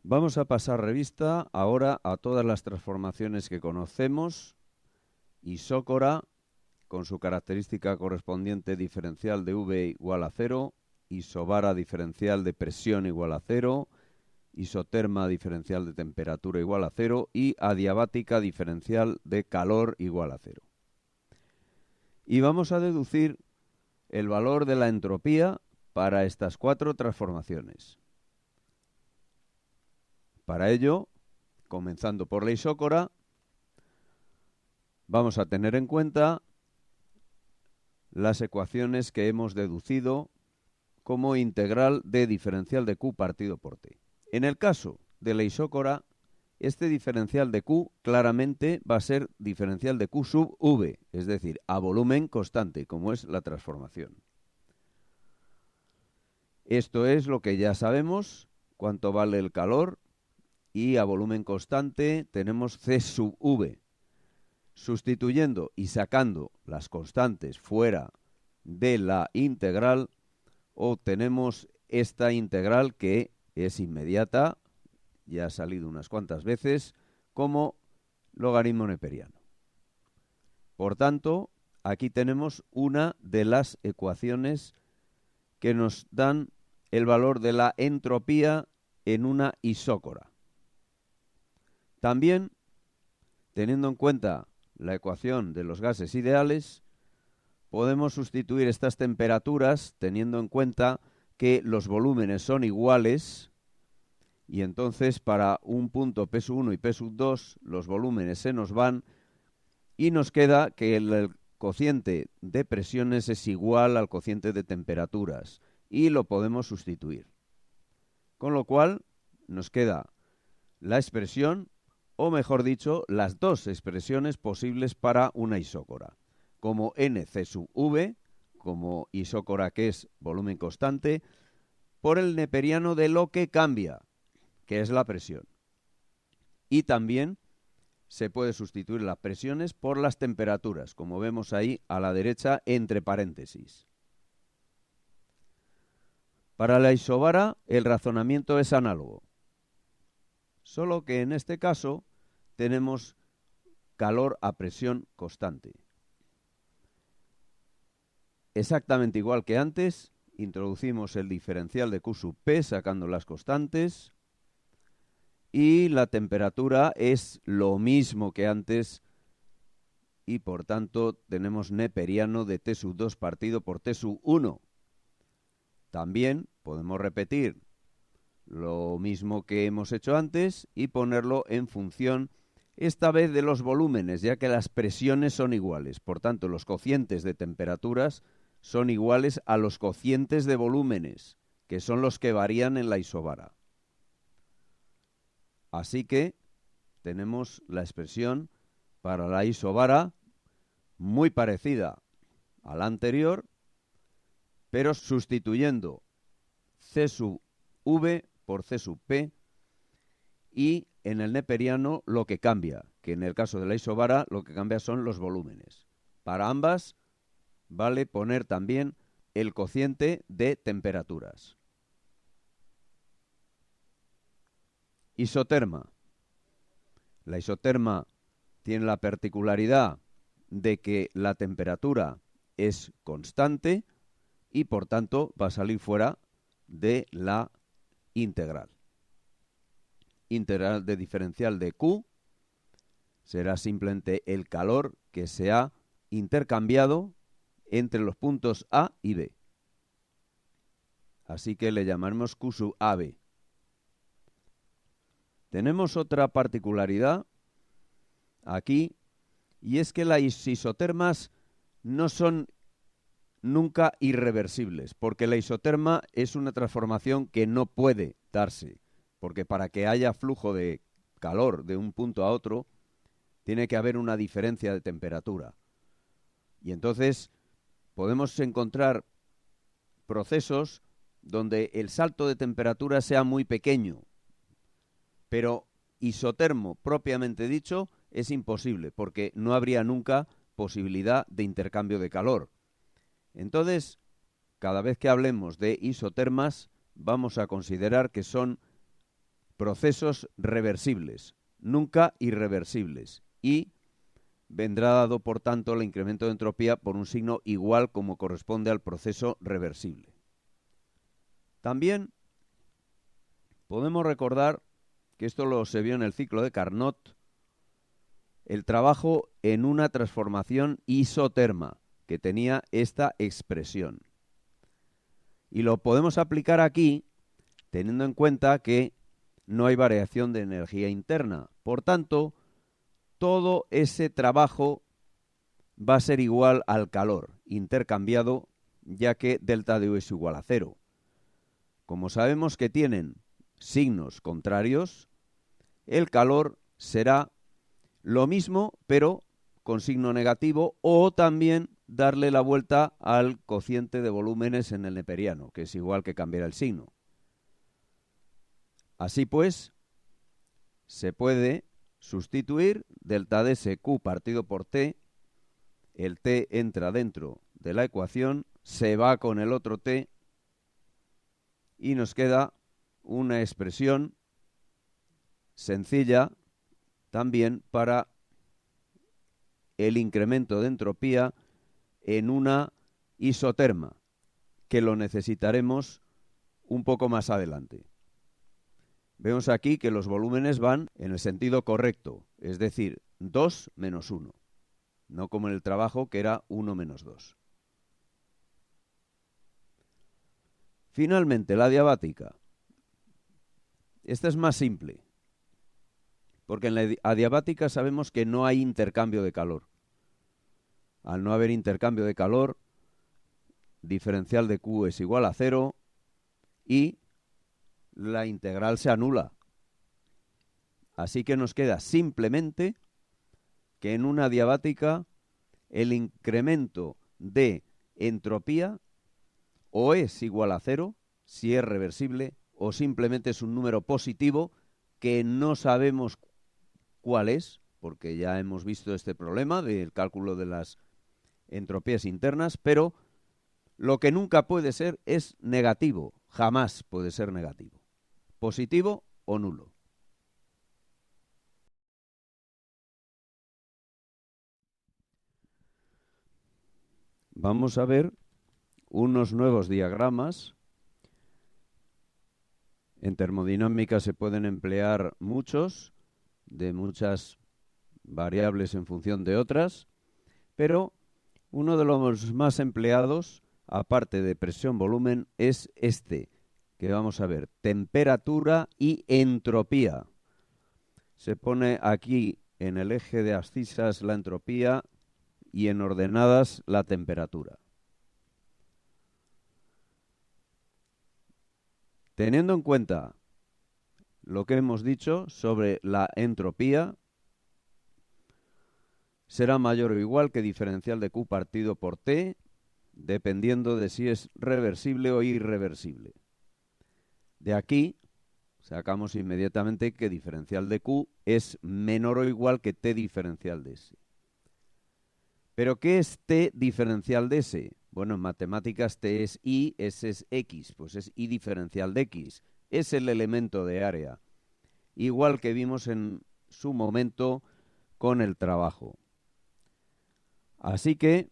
Vamos a pasar revista ahora a todas las transformaciones que conocemos. Isócora, con su característica correspondiente diferencial de V igual a 0, isobara diferencial de presión igual a 0, isoterma diferencial de temperatura igual a 0 y adiabática diferencial de calor igual a 0. Y vamos a deducir el valor de la entropía para estas cuatro transformaciones. Para ello, comenzando por la isócora, vamos a tener en cuenta las ecuaciones que hemos deducido como integral de diferencial de Q partido por T. En el caso de la isócora, este diferencial de Q claramente va a ser diferencial de Q sub V, es decir, a volumen constante, como es la transformación. Esto es lo que ya sabemos, cuánto vale el calor, y a volumen constante tenemos C sub V. Sustituyendo y sacando las constantes fuera de la integral, obtenemos esta integral que es inmediata, ya ha salido unas cuantas veces, como logaritmo neperiano. Por tanto, aquí tenemos una de las ecuaciones que nos dan el valor de la entropía en una isócora. También, teniendo en cuenta la ecuación de los gases ideales, podemos sustituir estas temperaturas teniendo en cuenta que los volúmenes son iguales y entonces para un punto P sub 1 y P sub 2 los volúmenes se nos van y nos queda que el cociente de presiones es igual al cociente de temperaturas y lo podemos sustituir. Con lo cual nos queda la expresión, o mejor dicho, las dos expresiones posibles para una isócora, como NC sub V, como isócora que es volumen constante, por el neperiano de lo que cambia, que es la presión. Y también se puede sustituir las presiones por las temperaturas, como vemos ahí a la derecha entre paréntesis. Para la isobara el razonamiento es análogo, solo que en este caso tenemos calor a presión constante. Exactamente igual que antes, introducimos el diferencial de Q sub P sacando las constantes y la temperatura es lo mismo que antes y por tanto tenemos neperiano de T sub 2 partido por T sub 1. También podemos repetir lo mismo que hemos hecho antes y ponerlo en función esta vez de los volúmenes, ya que las presiones son iguales. Por tanto, los cocientes de temperaturas son iguales a los cocientes de volúmenes, que son los que varían en la isobara. Así que tenemos la expresión para la isobara muy parecida a la anterior, pero sustituyendo C sub V por C sub P y en el neperiano lo que cambia, que en el caso de la isobara lo que cambia son los volúmenes. Para ambas vale poner también el cociente de temperaturas. Isoterma. La isoterma tiene la particularidad de que la temperatura es constante y por tanto va a salir fuera de la integral. Integral de diferencial de Q será simplemente el calor que se ha intercambiado entre los puntos A y B. Así que le llamaremos Q sub AB. Tenemos otra particularidad aquí, y es que las isotermas no son nunca irreversibles, porque la isoterma es una transformación que no puede darse, porque para que haya flujo de calor de un punto a otro, tiene que haber una diferencia de temperatura. Y entonces podemos encontrar procesos donde el salto de temperatura sea muy pequeño, pero isotermo propiamente dicho es imposible, porque no habría nunca posibilidad de intercambio de calor. Entonces, cada vez que hablemos de isotermas, vamos a considerar que son procesos reversibles, nunca irreversibles, y vendrá dado, por tanto, el incremento de entropía por un signo igual como corresponde al proceso reversible. También podemos recordar, que esto se vio en el ciclo de Carnot, el trabajo en una transformación isoterma, que tenía esta expresión. Y lo podemos aplicar aquí, teniendo en cuenta que no hay variación de energía interna. Por tanto, todo ese trabajo va a ser igual al calor intercambiado, ya que delta de U es igual a 0. Como sabemos que tienen signos contrarios, el calor será lo mismo, pero con signo negativo, o también darle la vuelta al cociente de volúmenes en el neperiano, que es igual que cambiar el signo. Así pues, se puede sustituir delta de S Q partido por T, el T entra dentro de la ecuación, se va con el otro T y nos queda una expresión sencilla también para el incremento de entropía en una isoterma, que lo necesitaremos un poco más adelante. Vemos aquí que los volúmenes van en el sentido correcto, es decir, 2 menos 1, no como en el trabajo que era 1 menos 2. Finalmente, la adiabática. Esta es más simple, porque en la adiabática sabemos que no hay intercambio de calor. Al no haber intercambio de calor, diferencial de Q es igual a 0 y la integral se anula. Así que nos queda simplemente que en una adiabática el incremento de entropía o es igual a 0, si es reversible, o simplemente es un número positivo que no sabemos cuál es, porque ya hemos visto este problema del cálculo de las entropías internas, pero lo que nunca puede ser es negativo, jamás puede ser negativo, positivo o nulo. Vamos a ver unos nuevos diagramas. En termodinámica se pueden emplear muchos, de muchas variables en función de otras, pero uno de los más empleados, aparte de presión-volumen, es este, que vamos a ver, temperatura y entropía. Se pone aquí en el eje de abscisas la entropía y en ordenadas la temperatura. Teniendo en cuenta lo que hemos dicho sobre la entropía, será mayor o igual que diferencial de Q partido por T, dependiendo de si es reversible o irreversible. De aquí sacamos inmediatamente que diferencial de Q es menor o igual que T diferencial de S. ¿Pero qué es T diferencial de S? Bueno, en matemáticas T es I, S es X, pues es I diferencial de X. Es el elemento de área, igual que vimos en su momento con el trabajo. Así que,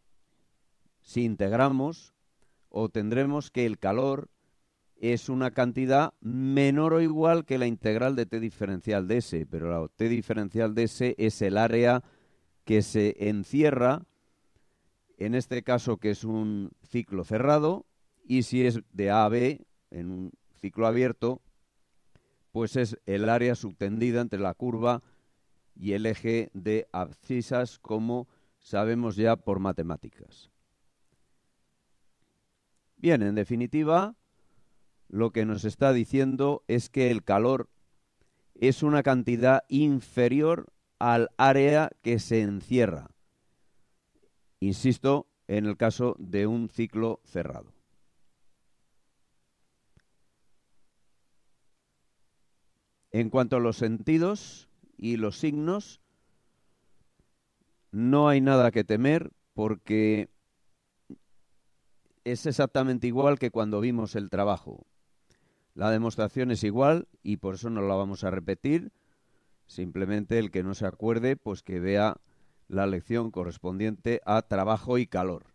si integramos, obtendremos que el calor es una cantidad menor o igual que la integral de T diferencial de S, pero la T diferencial de S es el área que se encierra, en este caso que es un ciclo cerrado, y si es de A a B, en un ciclo abierto, pues es el área subtendida entre la curva y el eje de abscisas, como sabemos ya por matemáticas. Bien, en definitiva, lo que nos está diciendo es que el calor es una cantidad inferior al área que se encierra. Insisto, en el caso de un ciclo cerrado. En cuanto a los sentidos y los signos, no hay nada que temer porque es exactamente igual que cuando vimos el trabajo. La demostración es igual y por eso no la vamos a repetir. Simplemente el que no se acuerde, pues que vea la lección correspondiente a trabajo y calor.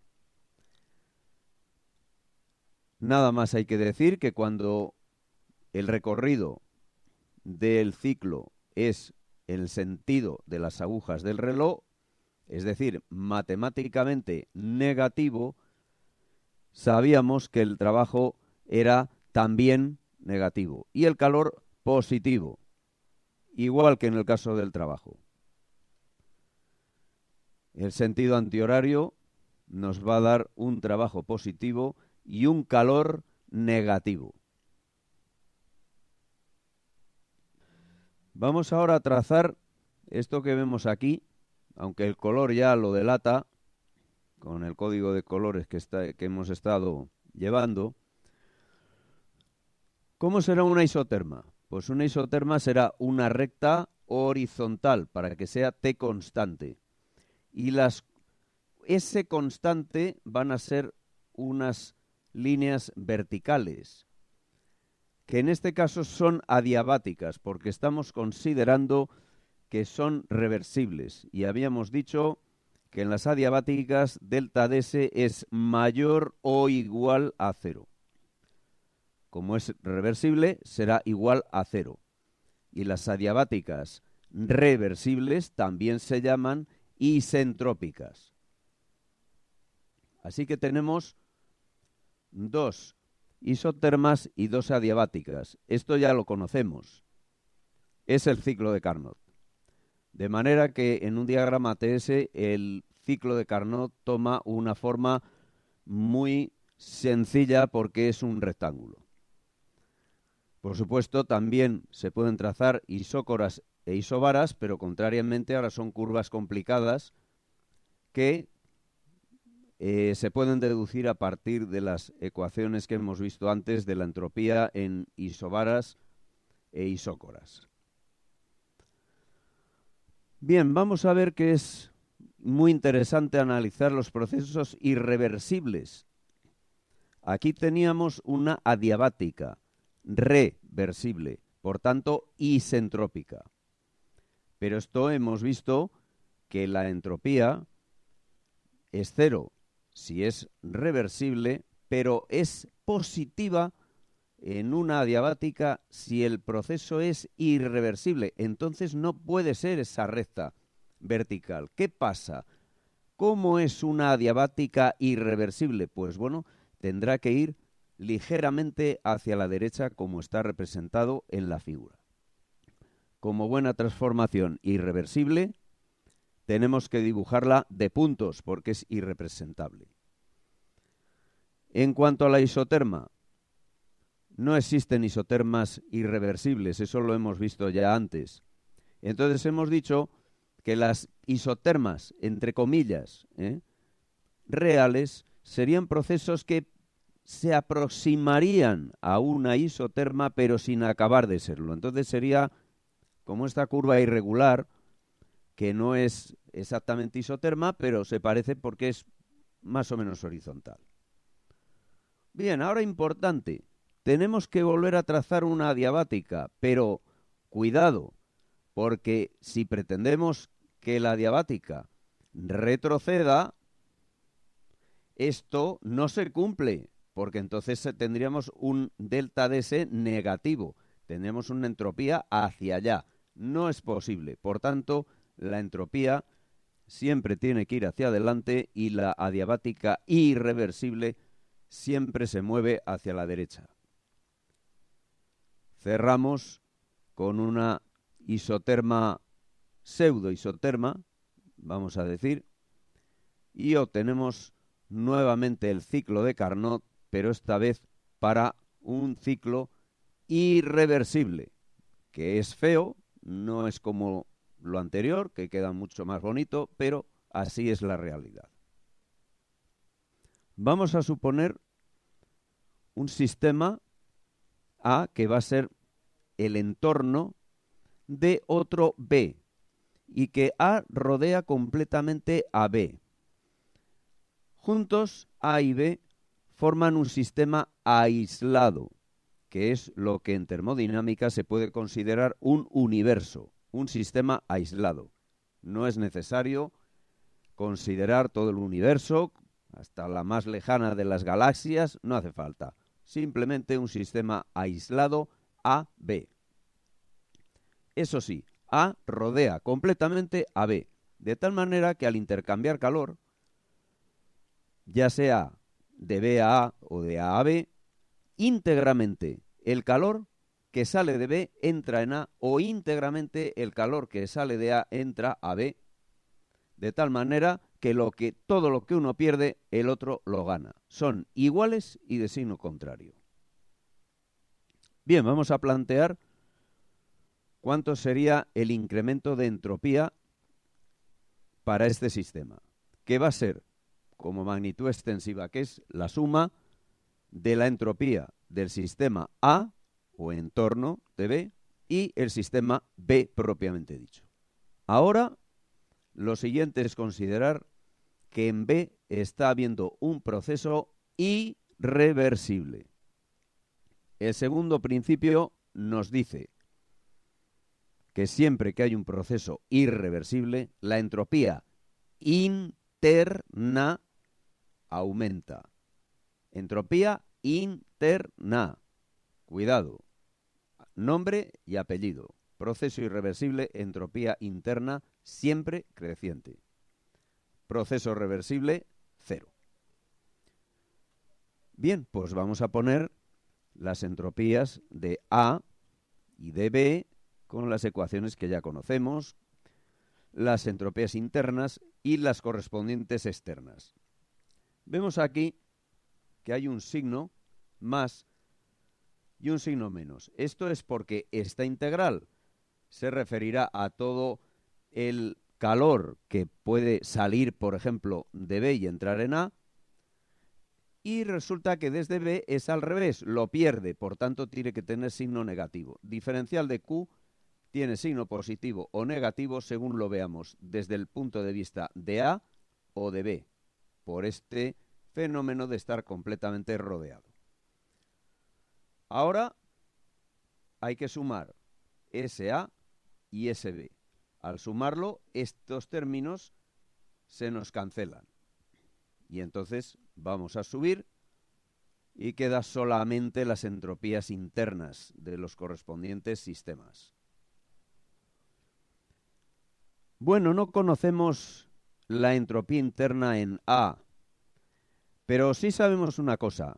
Nada más hay que decir que cuando el recorrido del ciclo es el sentido de las agujas del reloj, es decir, matemáticamente negativo, sabíamos que el trabajo era también negativo y el calor positivo, igual que en el caso del trabajo. El sentido antihorario nos va a dar un trabajo positivo y un calor negativo. Vamos ahora a trazar esto que vemos aquí, aunque el color ya lo delata, con el código de colores que hemos estado llevando. ¿Cómo será una isoterma? Pues una isoterma será una recta horizontal para que sea T constante. Y las S constante van a ser unas líneas verticales, que en este caso son adiabáticas, porque estamos considerando que son reversibles. Y habíamos dicho que en las adiabáticas delta ds es mayor o igual a 0. Como es reversible, será igual a 0. Y las adiabáticas reversibles también se llaman isentrópicas. Así que tenemos 2 isotermas y 2 adiabáticas. Esto ya lo conocemos. Es el ciclo de Carnot. De manera que en un diagrama TS el ciclo de Carnot toma una forma muy sencilla porque es un rectángulo. Por supuesto, también se pueden trazar isócoras e isobaras, pero contrariamente ahora son curvas complicadas que se pueden deducir a partir de las ecuaciones que hemos visto antes de la entropía en isobaras e isócoras. Bien, vamos a ver que es muy interesante analizar los procesos irreversibles. Aquí teníamos una adiabática reversible, por tanto isentrópica. Pero esto hemos visto que la entropía es 0 si es reversible, pero es positiva en una adiabática si el proceso es irreversible. Entonces no puede ser esa recta vertical. ¿Qué pasa? ¿Cómo es una adiabática irreversible? Pues bueno, tendrá que ir ligeramente hacia la derecha como está representado en la figura. Como buena transformación irreversible, tenemos que dibujarla de puntos porque es irrepresentable. En cuanto a la isoterma, no existen isotermas irreversibles, eso lo hemos visto ya antes. Entonces hemos dicho que las isotermas, entre comillas, reales, serían procesos que se aproximarían a una isoterma pero sin acabar de serlo. Entonces sería como esta curva irregular que no es exactamente isoterma, pero se parece porque es más o menos horizontal. Bien, ahora importante, tenemos que volver a trazar una adiabática, pero cuidado, porque si pretendemos que la adiabática retroceda, esto no se cumple, porque entonces tendríamos un delta ds negativo, tendríamos una entropía hacia allá. No es posible, por tanto, la entropía siempre tiene que ir hacia adelante y la adiabática irreversible siempre se mueve hacia la derecha. Cerramos con una isoterma, pseudoisoterma, vamos a decir, y obtenemos nuevamente el ciclo de Carnot, pero esta vez para un ciclo irreversible, que es feo, no es como lo anterior, que queda mucho más bonito, pero así es la realidad. Vamos a suponer un sistema A que va a ser el entorno de otro B y que A rodea completamente a B. Juntos, A y B forman un sistema aislado que es lo que en termodinámica se puede considerar un universo, un sistema aislado. No es necesario considerar todo el universo, hasta la más lejana de las galaxias, no hace falta. Simplemente un sistema aislado A-B. Eso sí, A rodea completamente a B, de tal manera que al intercambiar calor, ya sea de B a A o de A a B, íntegramente el calor que sale de B entra en A o íntegramente el calor que sale de A entra a B, de tal manera que todo lo que uno pierde, el otro lo gana. Son iguales y de signo contrario. Bien, vamos a plantear cuánto sería el incremento de entropía para este sistema, que va a ser como magnitud extensiva, que es la suma de la entropía del sistema A o entorno de B y el sistema B propiamente dicho. Ahora, lo siguiente es considerar que en B está habiendo un proceso irreversible. El segundo principio nos dice que siempre que hay un proceso irreversible, la entropía interna aumenta. Entropía interna. Cuidado. Nombre y apellido. Proceso irreversible, entropía interna, siempre creciente. Proceso reversible, 0. Bien, pues vamos a poner las entropías de A y de B con las ecuaciones que ya conocemos, las entropías internas y las correspondientes externas. Vemos aquí que hay un signo más y un signo menos. Esto es porque esta integral se referirá a todo el calor que puede salir, por ejemplo, de B y entrar en A, y resulta que desde B es al revés, lo pierde, por tanto tiene que tener signo negativo. Diferencial de Q tiene signo positivo o negativo según lo veamos desde el punto de vista de A o de B, por este fenómeno de estar completamente rodeado. Ahora hay que sumar SA y SB. Al sumarlo, estos términos se nos cancelan. Y entonces vamos a subir y quedan solamente las entropías internas de los correspondientes sistemas. Bueno, no conocemos la entropía interna en A, pero sí sabemos una cosa,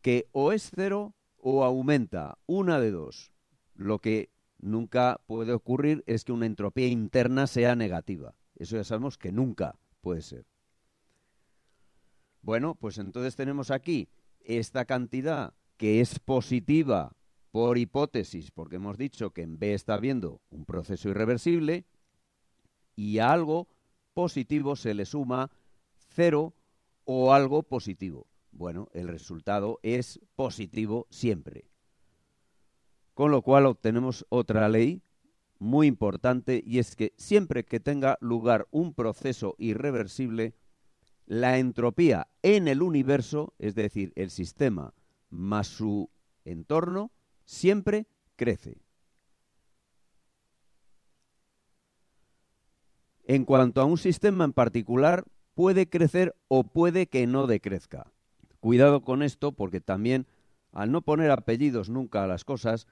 que o es 0 o aumenta, una de dos. Lo que nunca puede ocurrir es que una entropía interna sea negativa. Eso ya sabemos que nunca puede ser. Bueno, pues entonces tenemos aquí esta cantidad que es positiva por hipótesis, porque hemos dicho que en B está habiendo un proceso irreversible, y a algo positivo se le suma 0 o algo positivo. Bueno, el resultado es positivo siempre. Con lo cual obtenemos otra ley muy importante, y es que siempre que tenga lugar un proceso irreversible, la entropía en el universo, es decir, el sistema más su entorno, siempre crece. En cuanto a un sistema en particular, puede crecer o puede que no decrezca. Cuidado con esto, porque también, al no poner apellidos nunca a las cosas,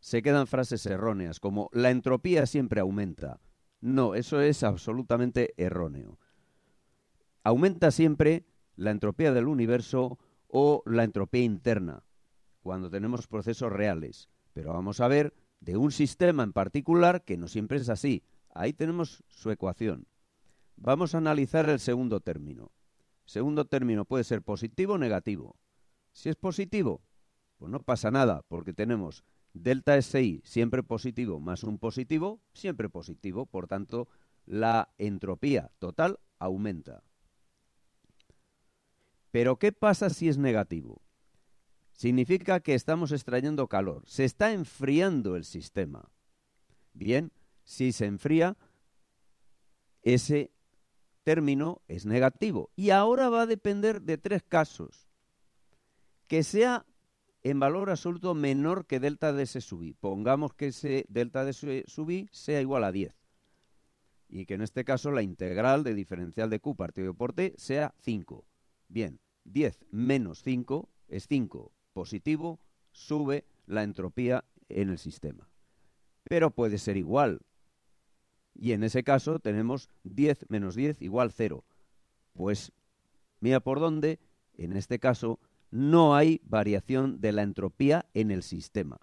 se quedan frases erróneas, como la entropía siempre aumenta. No, eso es absolutamente erróneo. Aumenta siempre la entropía del universo o la entropía interna, cuando tenemos procesos reales. Pero vamos a ver de un sistema en particular que no siempre es así. Ahí tenemos su ecuación. Vamos a analizar el segundo término. Segundo término puede ser positivo o negativo. Si es positivo, pues no pasa nada, porque tenemos delta SI siempre positivo más un positivo, siempre positivo. Por tanto, la entropía total aumenta. Pero ¿qué pasa si es negativo? Significa que estamos extrayendo calor. Se está enfriando el sistema. Bien, si se enfría, ese término es negativo. Y ahora va a depender de tres casos. Que sea en valor absoluto menor que delta de S sub i. Pongamos que ese delta de S sub i sea igual a 10. Y que en este caso la integral de diferencial de Q partido por T sea 5. Bien, 10 menos 5 es 5. Positivo, sube la entropía en el sistema. Pero puede ser igual. Y en ese caso tenemos 10 menos 10 igual 0. Pues mira por dónde, en este caso, no hay variación de la entropía en el sistema.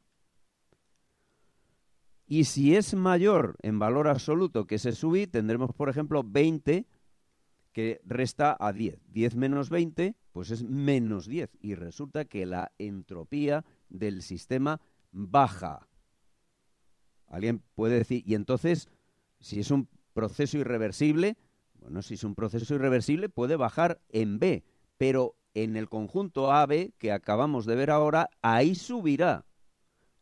Y si es mayor en valor absoluto que S sub i, tendremos, por ejemplo, 20 que resta a 10. 10 menos 20, pues es menos 10. Y resulta que la entropía del sistema baja. Alguien puede decir, y entonces, si es un proceso irreversible, bueno, si es un proceso irreversible puede bajar en B, pero en el conjunto AB que acabamos de ver ahora, ahí subirá.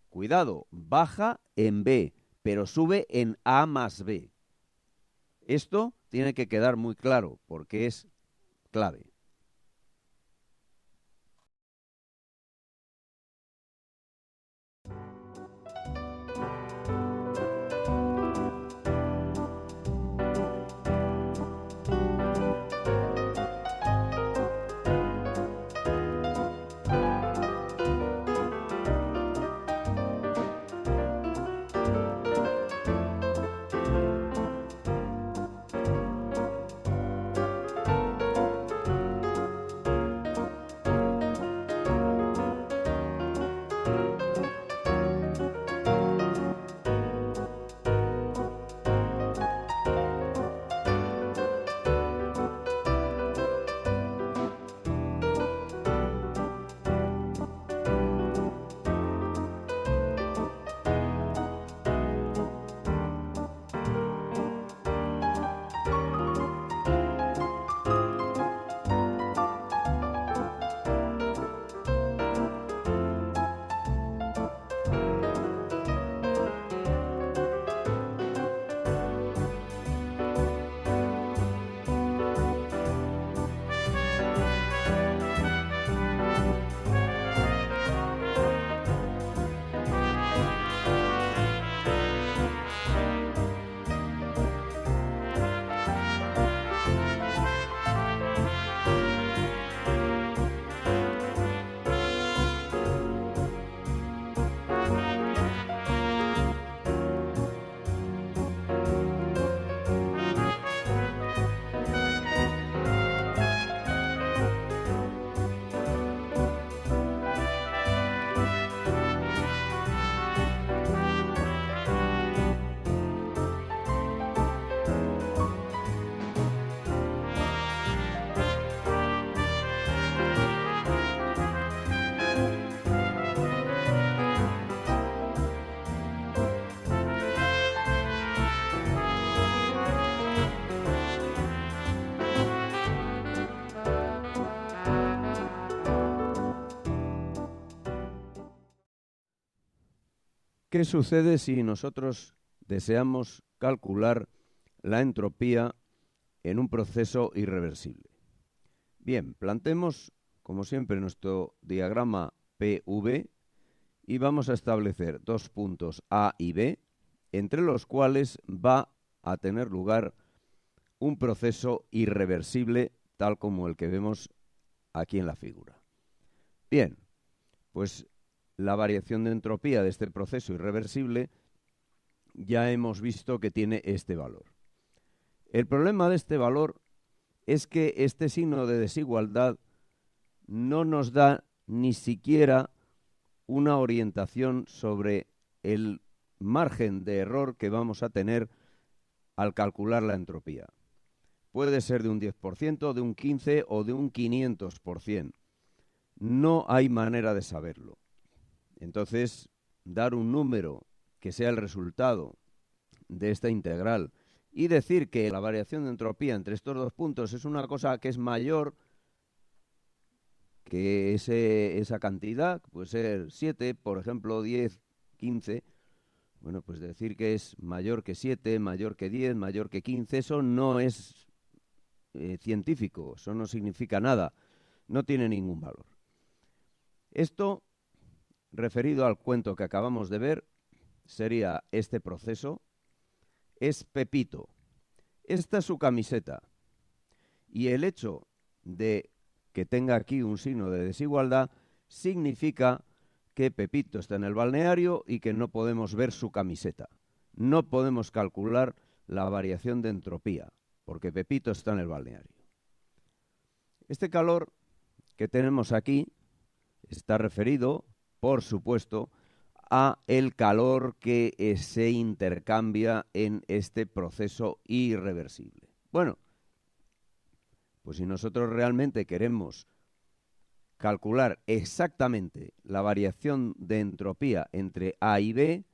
Cuidado, baja en B, pero sube en A más B. Esto tiene que quedar muy claro porque es clave. ¿Qué sucede si nosotros deseamos calcular la entropía en un proceso irreversible? Bien, planteemos, como siempre, nuestro diagrama PV y vamos a establecer dos puntos A y B, entre los cuales va a tener lugar un proceso irreversible tal como el que vemos aquí en la figura. Bien, pues la variación de entropía de este proceso irreversible ya hemos visto que tiene este valor. El problema de este valor es que este signo de desigualdad no nos da ni siquiera una orientación sobre el margen de error que vamos a tener al calcular la entropía. Puede ser de un 10%, de un 15% o de un 500%. No hay manera de saberlo. Entonces, dar un número que sea el resultado de esta integral y decir que la variación de entropía entre estos dos puntos es una cosa que es mayor que esa cantidad, puede ser 7, por ejemplo, 10, 15, bueno, pues decir que es mayor que 7, mayor que 10, mayor que 15, eso no es científico, eso no significa nada, no tiene ningún valor. Esto referido al cuento que acabamos de ver sería este proceso. Es Pepito. Esta es su camiseta. Y el hecho de que tenga aquí un signo de desigualdad significa que Pepito está en el balneario y que no podemos ver su camiseta. No podemos calcular la variación de entropía, porque Pepito está en el balneario. Este calor que tenemos aquí está referido, por supuesto, a el calor que se intercambia en este proceso irreversible. Bueno, pues si nosotros realmente queremos calcular exactamente la variación de entropía entre A y B,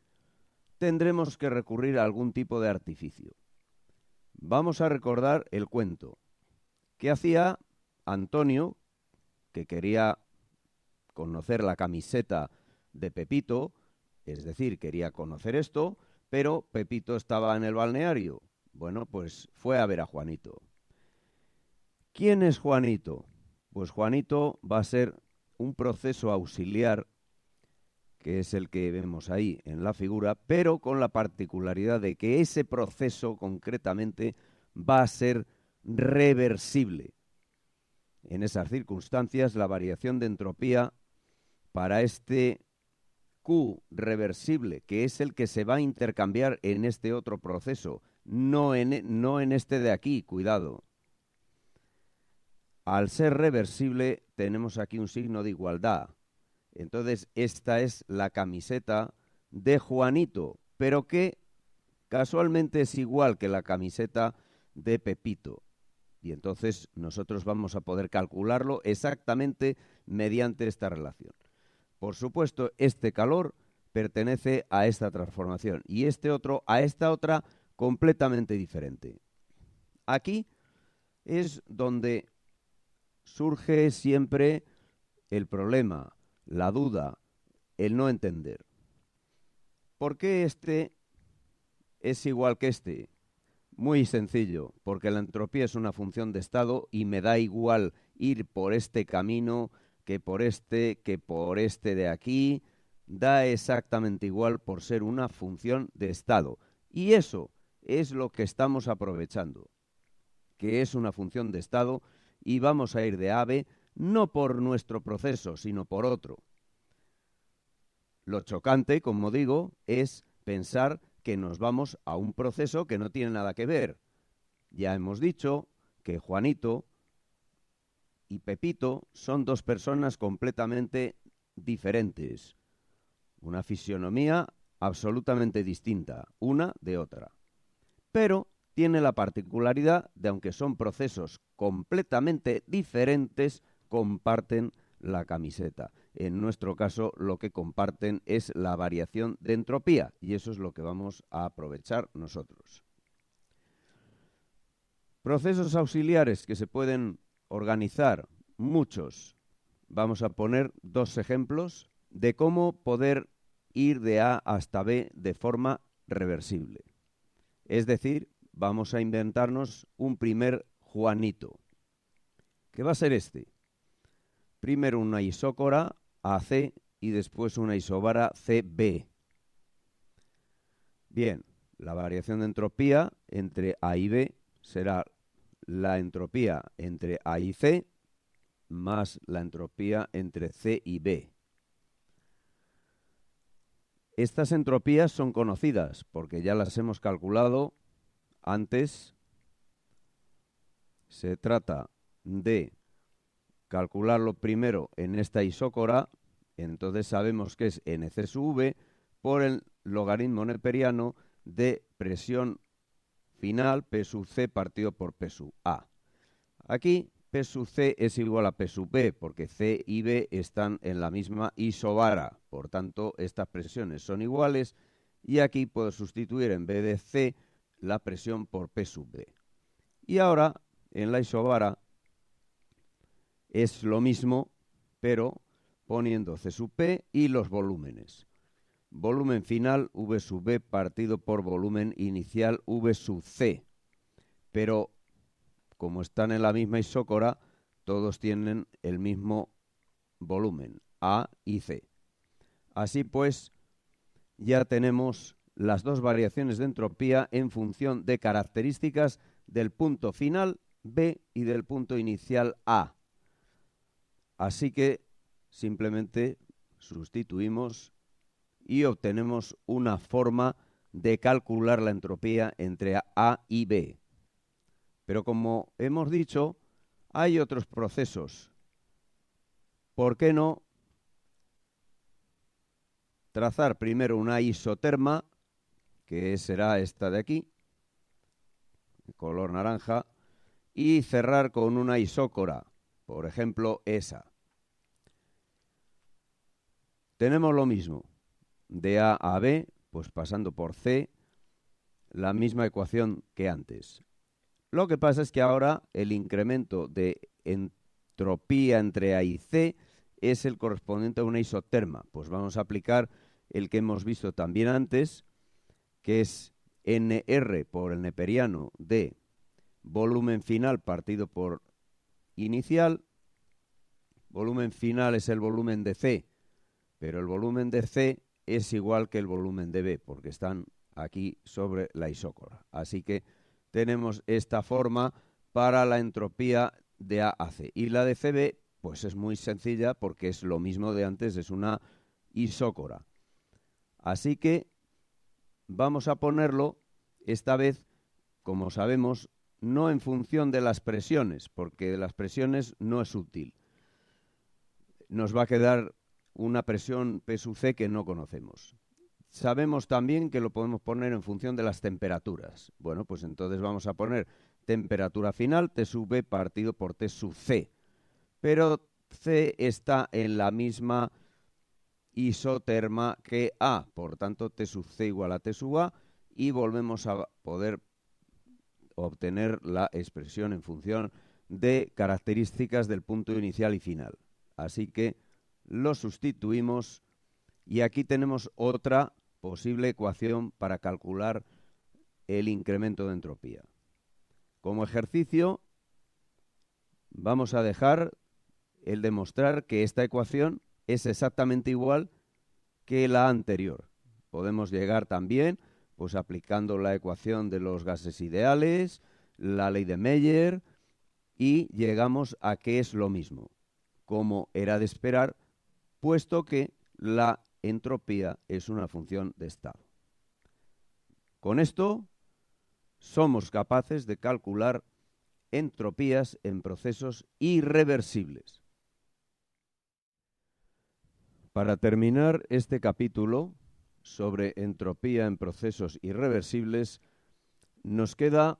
tendremos que recurrir a algún tipo de artificio. Vamos a recordar el cuento que hacía Antonio, que quería conocer la camiseta de Pepito, es decir, quería conocer esto, pero Pepito estaba en el balneario. Bueno, pues fue a ver a Juanito. ¿Quién es Juanito? Pues Juanito va a ser un proceso auxiliar, que es el que vemos ahí en la figura, pero con la particularidad de que ese proceso concretamente va a ser reversible. En esas circunstancias, la variación de entropía para este Q reversible, que es el que se va a intercambiar en este otro proceso, no en este de aquí, cuidado. Al ser reversible, tenemos aquí un signo de igualdad. Entonces, esta es la camiseta de Juanito, pero que casualmente es igual que la camiseta de Pepito. Y entonces nosotros vamos a poder calcularlo exactamente mediante esta relación. Por supuesto, este calor pertenece a esta transformación y este otro a esta otra completamente diferente. Aquí es donde surge siempre el problema, la duda, el no entender. ¿Por qué este es igual que este? Muy sencillo, porque la entropía es una función de estado y me da igual ir por este camino que por este de aquí. Da exactamente igual por ser una función de estado. Y eso es lo que estamos aprovechando, que es una función de estado y vamos a ir de A a B no por nuestro proceso, sino por otro. Lo chocante, como digo, es pensar que nos vamos a un proceso que no tiene nada que ver. Ya hemos dicho que Juanito y Pepito son dos personas completamente diferentes. Una fisionomía absolutamente distinta, una de otra. Pero tiene la particularidad de, aunque son procesos completamente diferentes, comparten la camiseta. En nuestro caso, lo que comparten es la variación de entropía, y eso es lo que vamos a aprovechar nosotros. Procesos auxiliares que se pueden organizar, muchos. Vamos a poner dos ejemplos de cómo poder ir de A hasta B de forma reversible. Es decir, vamos a inventarnos un primer Juanito, que va a ser este. Primero una isócora AC y después una isobara CB. Bien, la variación de entropía entre A y B será la entropía entre A y C más la entropía entre C y B. Estas entropías son conocidas porque ya las hemos calculado antes. Se trata de calcularlo primero en esta isócora, entonces sabemos que es NC sub V por el logaritmo neperiano de presión final P sub C partido por P sub A. Aquí P sub C es igual a P sub B, porque C y B están en la misma isobara. Por tanto, estas presiones son iguales y aquí puedo sustituir en vez de C la presión por P sub B. Y ahora, en la isobara, es lo mismo, pero poniendo C sub P y los volúmenes. Volumen final V sub B partido por volumen inicial V sub C. Pero como están en la misma isócora, todos tienen el mismo volumen, A y C. Así pues, ya tenemos las dos variaciones de entropía en función de características del punto final B y del punto inicial A. Así que simplemente sustituimos y obtenemos una forma de calcular la entropía entre A y B. Pero como hemos dicho, hay otros procesos. ¿Por qué no trazar primero una isoterma, que será esta de aquí, de color naranja, y cerrar con una isócora, por ejemplo, esa? Tenemos lo mismo, de A a B, pues pasando por C, la misma ecuación que antes. Lo que pasa es que ahora el incremento de entropía entre A y C es el correspondiente a una isoterma. Pues vamos a aplicar el que hemos visto también antes, que es NR por el neperiano de volumen final partido por inicial. Volumen final es el volumen de C, pero el volumen de C es igual que el volumen de B, porque están aquí sobre la isócora. Así que tenemos esta forma para la entropía de A a C. Y la de CB, pues es muy sencilla porque es lo mismo de antes, es una isócora. Así que vamos a ponerlo, esta vez, como sabemos, no en función de las presiones, porque de las presiones no es útil. Nos va a quedar una presión P sub C que no conocemos. Sabemos también que lo podemos poner en función de las temperaturas. Bueno, pues entonces vamos a poner temperatura final, T sub B partido por T sub C. Pero C está en la misma isoterma que A. Por tanto, T sub C igual a T sub A. Y volvemos a poder obtener la expresión en función de características del punto inicial y final. Así que lo sustituimos y aquí tenemos otra posible ecuación para calcular el incremento de entropía. Como ejercicio, vamos a dejar el demostrar que esta ecuación es exactamente igual que la anterior. Podemos llegar también, pues aplicando la ecuación de los gases ideales, la ley de Meyer, y llegamos a que es lo mismo, como era de esperar, puesto que la entropía es una función de estado. Con esto somos capaces de calcular entropías en procesos irreversibles. Para terminar este capítulo sobre entropía en procesos irreversibles, nos queda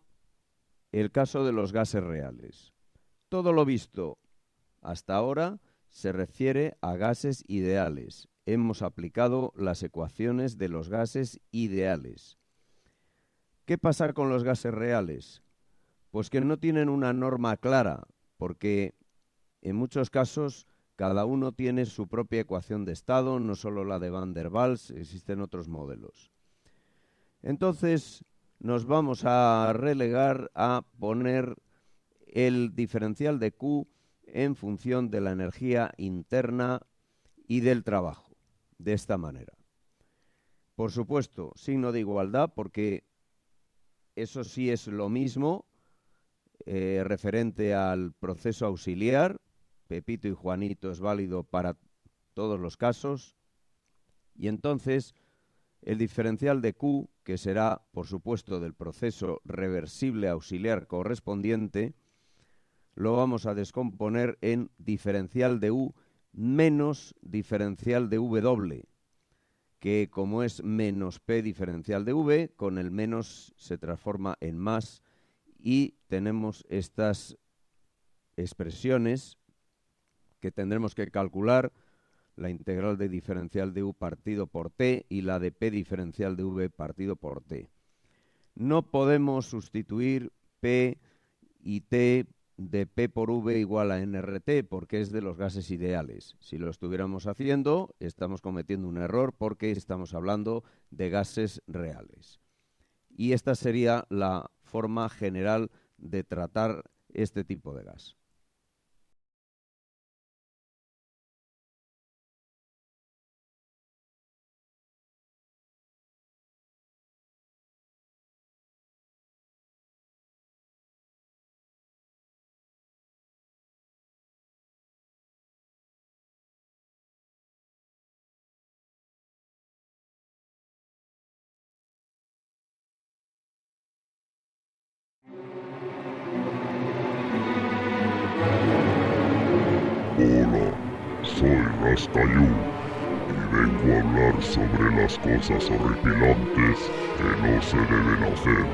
el caso de los gases reales. Todo lo visto hasta ahora se refiere a gases ideales. Hemos aplicado las ecuaciones de los gases ideales. ¿Qué pasa con los gases reales? Pues que no tienen una norma clara, porque en muchos casos cada uno tiene su propia ecuación de estado, no solo la de Van der Waals, existen otros modelos. Entonces nos vamos a relegar a poner el diferencial de Q en función de la energía interna y del trabajo, de esta manera. Por supuesto, signo de igualdad, porque eso sí es lo mismo referente al proceso auxiliar. Pepito y Juanito es válido para todos los casos. Y entonces el diferencial de Q, que será, por supuesto, del proceso reversible auxiliar correspondiente, lo vamos a descomponer en diferencial de U menos diferencial de W, que como es menos P diferencial de V, con el menos se transforma en más y tenemos estas expresiones que tendremos que calcular, la integral de diferencial de U partido por T y la de P diferencial de V partido por T. No podemos sustituir P y T de P por V igual a nRT, porque es de los gases ideales. Si lo estuviéramos haciendo, estamos cometiendo un error porque estamos hablando de gases reales. Y esta sería la forma general de tratar este tipo de gas. soy Rascayú y vengo a hablar sobre las cosas horripilantes que no se deben hacer.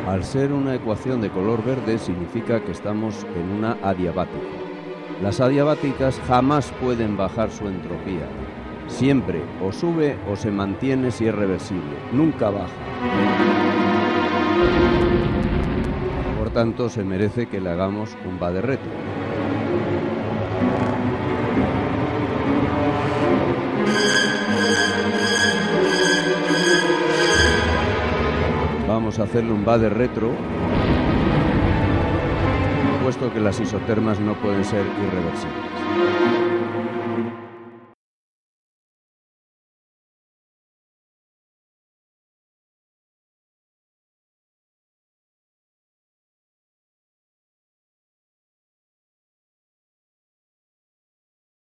Al ser una ecuación de color verde significa que estamos en una adiabática. Las adiabáticas jamás pueden bajar su entropía. Siempre o sube o se mantiene si es reversible. Nunca baja. Por tanto, se merece que le hagamos un va de retro. Vamos a hacerle un va de retro, puesto que las isotermas no pueden ser irreversibles.